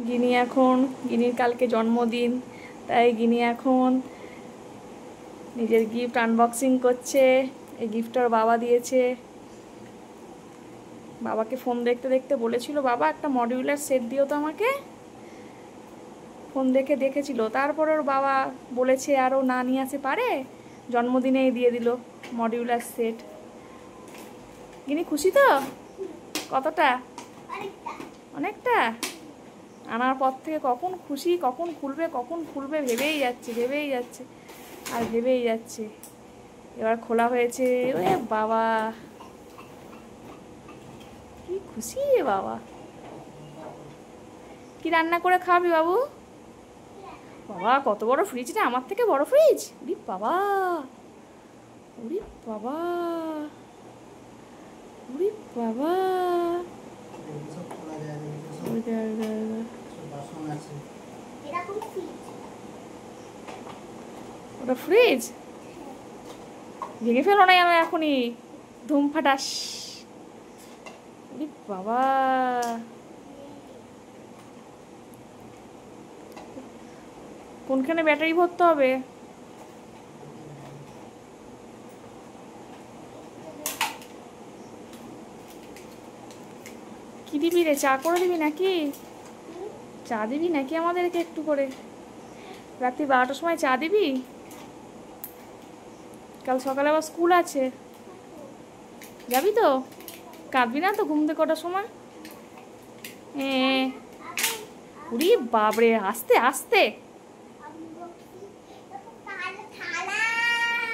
গিনি এখন, গিনির কালকে জন্মদিন, তাই গিনি এখন নিজের গিফট আনবক্সিং করছে। এই গিফটটা ওর বাবা দিয়েছে। বাবাকে ফোন দেখতে দেখতে বলেছিল, বাবা একটা মডিউলার সেট দিও তো আমাকে। ফোন দেখে দেখেছিল, তারপর ওর বাবা বলেছে আরও না নিয়ে আসে পারে, জন্মদিনেই দিয়ে দিল মডিউলার সেট। গিনি খুশি তো? কতটা? অনেকটা। আনার পর থেকে কখন খুশি, কখন খুলবে ভেবেই যাচ্ছে আর ভেবেই যাচ্ছে। এবার খোলা হয়েছে, ওরে বাবা কি খুশি রে বাবা। কি রান্না করে খাওয়াবি বাবু? বাবা কত বড় ফ্রিজ রে, আমার থেকে বড় ফ্রিজ। ওরে বাবা, ওরে বাবা, ওরে বাবা, ওটা ফ্রিজ ভেঙে ফেলো না আমি এখনই, ধুম ফাটাস। ওরে বাবা, কোনখানে ব্যাটারি ভরতে হবে? কি দিবি রে, চা করে দিবি নাকি? চা দিবি নাকি আমাদেরকে একটু করে? রাত্রি 12টার সময় চা দিবি? কাল সকালে আবার স্কুল আছে, যাবি তো? কাঁদবি না তো ঘুম থেকে কটার সময়? উরি বাবরে, আস্তে আস্তে।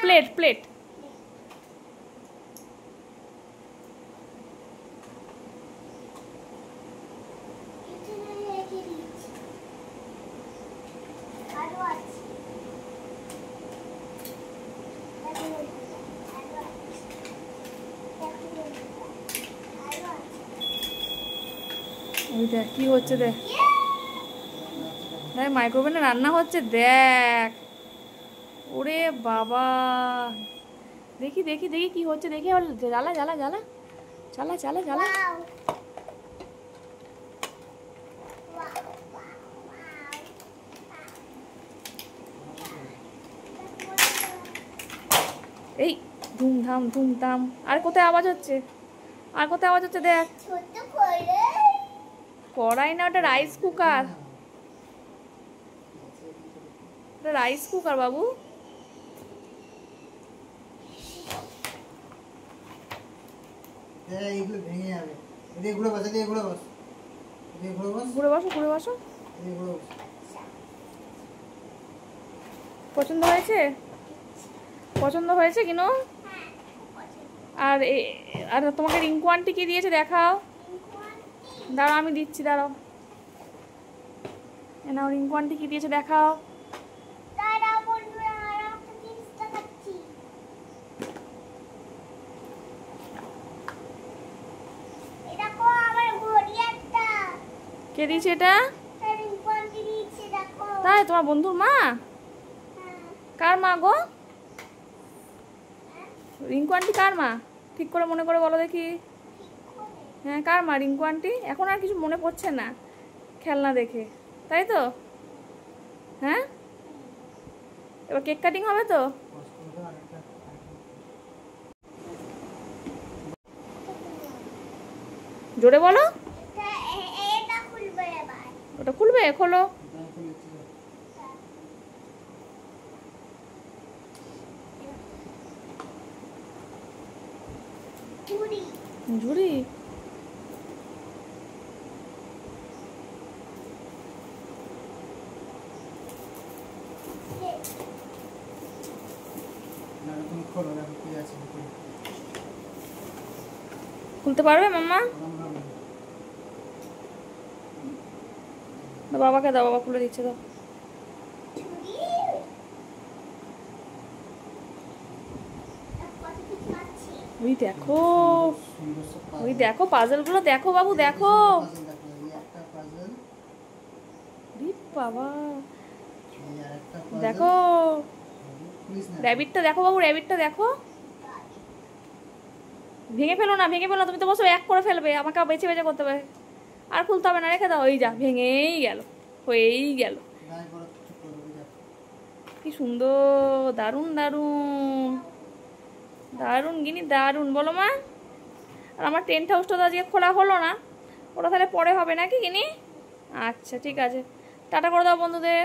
Plate plate. ওই দেখ কি হচ্ছে, দেখ দেখ মাইক্রোওভেনে রান্না হচ্ছে, দেখ। ওরে বাবা, দেখি দেখি দেখি কি হচ্ছে, দেখি। জ্বালা জ্বালা জ্বালা, জ্বালা জ্বালা জ্বালা। এই ধুমধাম ধুমধাম। আর কোথায় আওয়াজ হচ্ছে, আর কোথায় আওয়াজ হচ্ছে দেখ। কড়াই না, ওটা রাইস কুকার, ওটা রাইস কুকার বাবু। ঘুরে বসো, ঘুরে বসো। পছন্দ হয়েছে? পছন্দ হয়েছে কিনো? আর আর তোমাকে রিঙ্কু আন্টি কি দিয়েছে দেখাও। দাঁড়াও আমি দিচ্ছি, দাঁড়াও। নাও রিঙ্কু আন্টি কি দিয়েছে দেখাও। কে দিয়েছে এটা? তাই তোমার বন্ধুর মা? কার মা গো? রিঙ্কু আন্টি কার মা? ঠিক করে মনে করে বলো দেখি। হ্যাঁ কার মা রিঙ্কু আন্টি? এখন আর কিছু মনে পড়ছে না খেলনা দেখে, তাই তো? হ্যাঁ, এবার কেক কাটিং হবে তো? জোরে বলো। ওটা খুলবে, খোলো। ঝুড়ি খুলতে পারবে মাম্মা? বাবাকে দাও, বাবা খুলে দিচ্ছে। দাও। ওই দেখো, ওই দেখো পাজলগুলো দেখো বাবু, দেখো। বাবা দেখো, র্যাবিটটা দেখো বাবু, র্যাবিটটা দেখো। ভেঙে ফেলো না, ভেঙে ফেলো না, তুমি তো বসো এক করে ফেলবে, আমাকে বেছে বেছে করতে হবে। আর খুলতে হবে না, রেখে দাও। এই যা, ভেঙেই গেল, হয়েই গেল। কি সুন্দর, দারুণ দারুণ দারুণ গিনি, দারুণ। বলো মা। আর আমার টেন্ট হাউসটা তো আজকে খোলা হলো না, ওটা তাহলে পরে হবে নাকি গিনি? আচ্ছা ঠিক আছে, টাটা করে দাও বন্ধুদের।